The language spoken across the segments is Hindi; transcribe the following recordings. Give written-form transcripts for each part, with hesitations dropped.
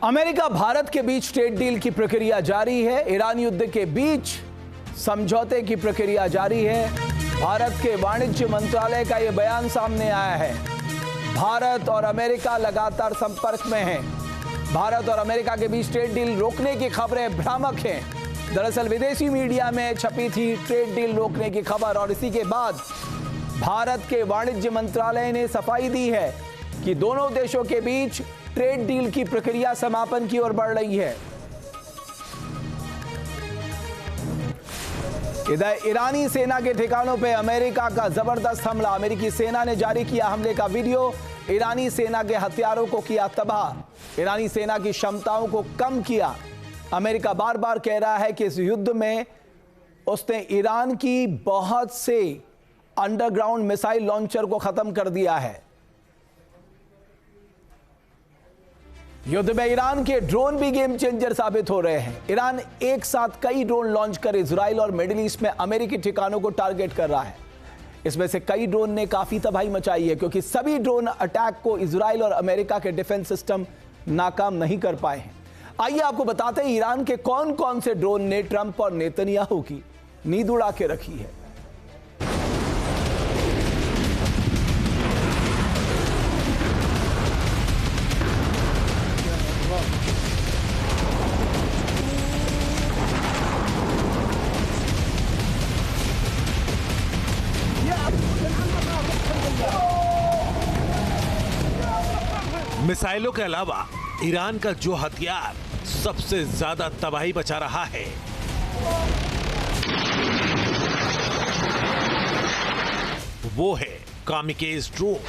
अमेरिका भारत के बीच ट्रेड डील की प्रक्रिया जारी है। ईरान युद्ध के बीच समझौते की प्रक्रिया जारी है। भारत के वाणिज्य मंत्रालय का यह बयान सामने आया है। भारत और अमेरिका लगातार संपर्क में हैं। भारत और अमेरिका के बीच ट्रेड डील रोकने की खबरें भ्रामक हैं। दरअसल विदेशी मीडिया में छपी थी ट्रेड डील रोकने की खबर और इसी के बाद भारत के वाणिज्य मंत्रालय ने सफाई दी है कि दोनों देशों के बीच ट्रेड डील की प्रक्रिया समापन की ओर बढ़ रही है। इधर ईरानी सेना के ठिकानों पर अमेरिका का जबरदस्त हमला। अमेरिकी सेना ने जारी किया हमले का वीडियो। ईरानी सेना के हथियारों को किया तबाह। ईरानी सेना की क्षमताओं को कम किया। अमेरिका बार बार कह रहा है कि इस युद्ध में उसने ईरान की बहुत से अंडरग्राउंड मिसाइल लॉन्चर को खत्म कर दिया है। युद्ध में ईरान के ड्रोन भी गेम चेंजर साबित हो रहे हैं। ईरान एक साथ कई ड्रोन लॉन्च कर इजराइल और मिडिल ईस्ट में अमेरिकी ठिकानों को टारगेट कर रहा है। इसमें से कई ड्रोन ने काफी तबाही मचाई है क्योंकि सभी ड्रोन अटैक को इजराइल और अमेरिका के डिफेंस सिस्टम नाकाम नहीं कर पाए हैं। आइए आपको बताते हैं ईरान के कौन कौन से ड्रोन ने ट्रंप और नेतन्याहू की नींद उड़ा के रखी है। मिसाइलों के अलावा ईरान का जो हथियार सबसे ज्यादा तबाही मचा रहा है वो है कामिकेज ड्रोन।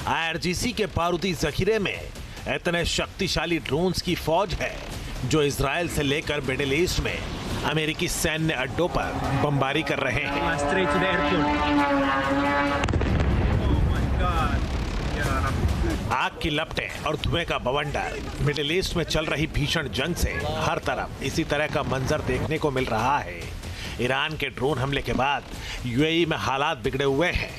आईआरजीसी के बारूदी जखीरे में इतने शक्तिशाली ड्रोन्स की फौज है जो इजराइल से लेकर मिडिल ईस्ट में अमेरिकी सैन्य अड्डों पर बमबारी कर रहे हैं। आग की लपटें और धुएं का बवंडर। मिडिल ईस्ट में चल रही भीषण जंग से हर तरफ इसी तरह का मंजर देखने को मिल रहा है। ईरान के ड्रोन हमले के बाद यूएई में हालात बिगड़े हुए हैं।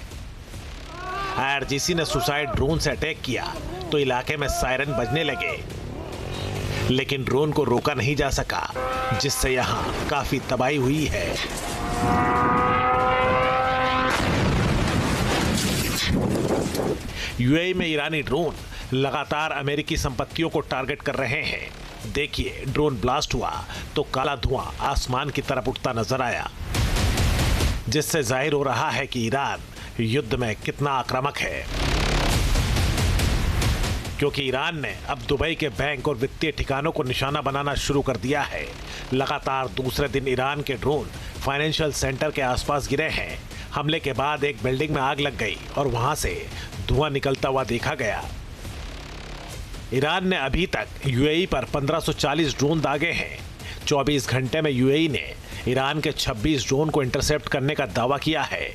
आईआरजीसी ने सुसाइड ड्रोन से अटैक किया तो इलाके में सायरन बजने लगे, लेकिन ड्रोन को रोका नहीं जा सका, जिससे यहां काफी तबाही हुई है। यूएई में ईरानी ड्रोन लगातार अमेरिकी संपत्तियों को टारगेट कर रहे हैं। देखिए, ड्रोन ब्लास्ट हुआ तो काला धुआं आसमान की तरफ उठता नजर आया, जिससे जाहिर हो रहा है कि ईरान युद्ध में कितना आक्रामक है, क्योंकि ईरान ने अब दुबई के बैंक और वित्तीय ठिकानों को निशाना बनाना शुरू कर दिया है। लगातार दूसरे दिन ईरान के ड्रोन फाइनेंशियल सेंटर के आसपास गिरे हैं। हमले के बाद एक बिल्डिंग में आग लग गई और वहां से धुआं निकलता हुआ देखा गया। ईरान ने अभी तक यूएई पर 1540 ड्रोन दागे हैं। 24 घंटे में यूएई ने ईरान के 26 ड्रोन को इंटरसेप्ट करने का दावा किया है।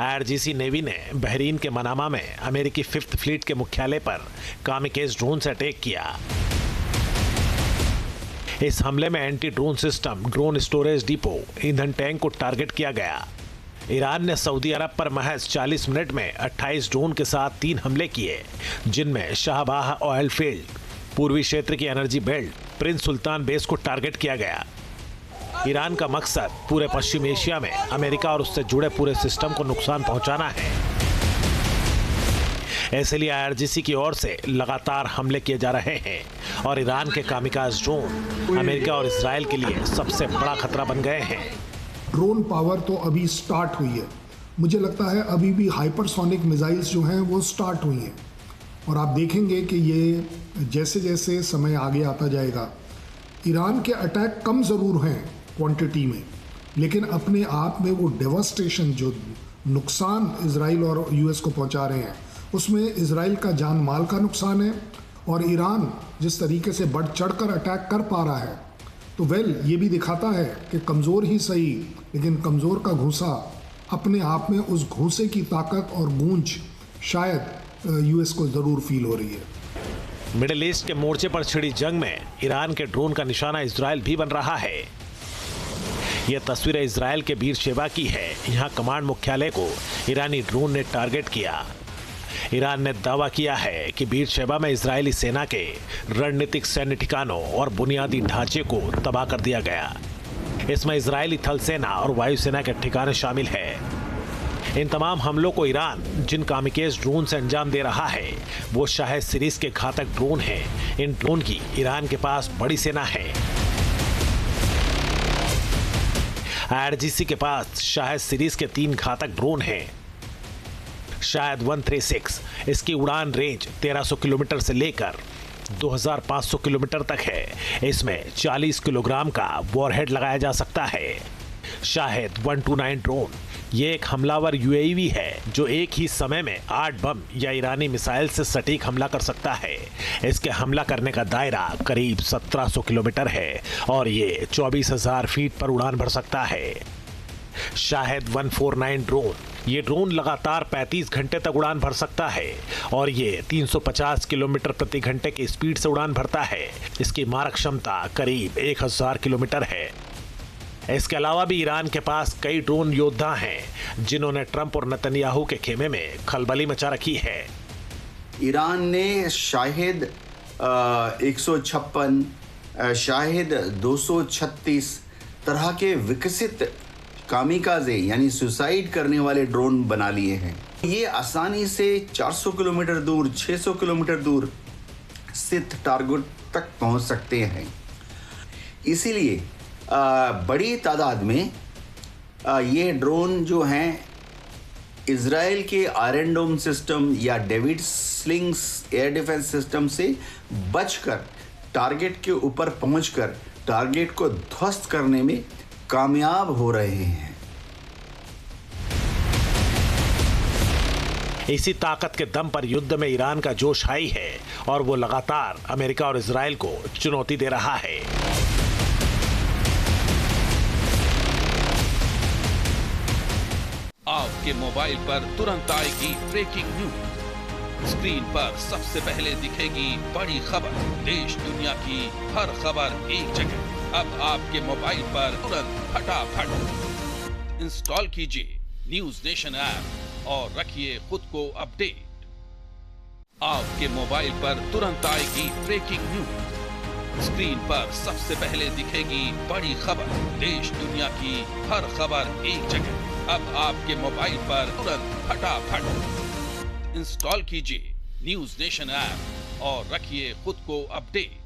आईआरजीसी नेवी ने बहरीन के मनामा में अमेरिकी 5th फ्लीट के मुख्यालय पर कामिकेज ड्रोन से अटैक किया। इस हमले में anti drone system, drone storage depot, ईंधन टैंक को टारगेट किया गया। ईरान ने सऊदी अरब पर महज 40 मिनट में 28 ड्रोन के साथ 3 हमले किए, जिनमें शाहबाह ऑयल फील्ड, पूर्वी क्षेत्र की एनर्जी बेल्ट, प्रिंस सुल्तान बेस को टारगेट किया गया। ईरान का मकसद पूरे पश्चिम एशिया में अमेरिका और उससे जुड़े पूरे सिस्टम को नुकसान पहुंचाना है। इसलिए आईआरजीसी की ओर से लगातार हमले किए जा रहे हैं और ईरान के कामिकाज ड्रोन अमेरिका और इजराइल के लिए सबसे बड़ा खतरा बन गए हैं। ड्रोन पावर तो अभी स्टार्ट हुई है। मुझे लगता है अभी भी हाइपरसोनिक मिसाइल्स जो हैं वो स्टार्ट हुई हैं और आप देखेंगे कि ये जैसे जैसे समय आगे आता जाएगा, ईरान के अटैक कम ज़रूर हैं क्वांटिटी में, लेकिन अपने आप में वो डेवास्टेशन, जो नुकसान इजराइल और यूएस को पहुंचा रहे हैं, उसमें इजराइल का जान माल का नुकसान है और ईरान जिस तरीके से बढ़ चढ़कर अटैक कर पा रहा है, तो ये भी दिखाता है कि कमज़ोर ही सही, लेकिन कमज़ोर का घूंसा अपने आप में, उस घूंसे की ताकत और गूंज शायद यूएस को ज़रूर फील हो रही है। मिडिल ईस्ट के मोर्चे पर छिड़ी जंग में ईरान के ड्रोन का निशाना इजराइल भी बन रहा है। यह तस्वीरें इजराइल के बीरशेबा की है। यहां कमांड मुख्यालय को ईरानी ड्रोन ने टारगेट किया। ईरान ने दावा किया है कि बीरशेबा में इजरायली सेना के रणनीतिक सैन्य ठिकानों और बुनियादी ढांचे को तबाह कर दिया गया। इसमें इजरायली थल सेना और वायुसेना के ठिकाने शामिल है। इन तमाम हमलों को ईरान जिन कामिकेज ड्रोन से अंजाम दे रहा है वो शाहेद सीरीज के घातक ड्रोन हैं। इन ड्रोन की ईरान के पास बड़ी सेना है। IRGC के पास शाहेद सीरीज के 3 घातक ड्रोन हैं। शाहेद 136, इसकी उड़ान रेंज 1300 किलोमीटर से लेकर 2500 किलोमीटर तक है। इसमें 40 किलोग्राम का वॉरहेड लगाया जा सकता है। शाहेद 129 ड्रोन ये एक हमलावर UAV है जो एक ही समय में 8 बम या ईरानी मिसाइल से सटीक हमला कर सकता है। इसके हमला करने का दायरा करीब 1700 किलोमीटर है और ये 24,000 फीट पर उड़ान भर सकता है। शाहेद 149 ड्रोन, ये ड्रोन लगातार 35 घंटे तक उड़ान भर सकता है और ये 350 किलोमीटर प्रति घंटे की स्पीड से उड़ान भरता है। इसकी मारक क्षमता करीब 1000 किलोमीटर है। इसके अलावा भी ईरान के पास कई ड्रोन योद्धा हैं जिन्होंने ट्रंप और नेतन्याहू के खेमे में खलबली मचा रखी है। ईरान ने शाहेद 156, शाहेद 236 तरह के विकसित कामिकाजे यानी सुसाइड करने वाले ड्रोन बना लिए हैं। ये आसानी से 400 किलोमीटर दूर, 600 किलोमीटर दूर स्थित टारगेट तक पहुंच सकते हैं। इसीलिए बड़ी तादाद में ये ड्रोन जो हैं इज़राइल के आयरन डोम सिस्टम या David slings air defence system से बचकर टारगेट के ऊपर पहुंचकर टारगेट को ध्वस्त करने में कामयाब हो रहे हैं। इसी ताकत के दम पर युद्ध में ईरान का जोश हाई है और वो लगातार अमेरिका और इजराइल को चुनौती दे रहा है। आपके मोबाइल पर तुरंत आएगी ब्रेकिंग न्यूज। स्क्रीन पर सबसे पहले दिखेगी बड़ी खबर। देश दुनिया की हर खबर एक जगह। अब आपके मोबाइल पर तुरंत फटाफट इंस्टॉल कीजिए न्यूज नेशन ऐप और रखिए खुद को अपडेट। आपके मोबाइल पर तुरंत आएगी ब्रेकिंग न्यूज। स्क्रीन पर सबसे पहले दिखेगी बड़ी खबर। देश दुनिया की हर खबर एक जगह। अब आपके मोबाइल पर तुरंत फटाफट इंस्टॉल कीजिए न्यूज नेशन ऐप और रखिए खुद को अपडेट।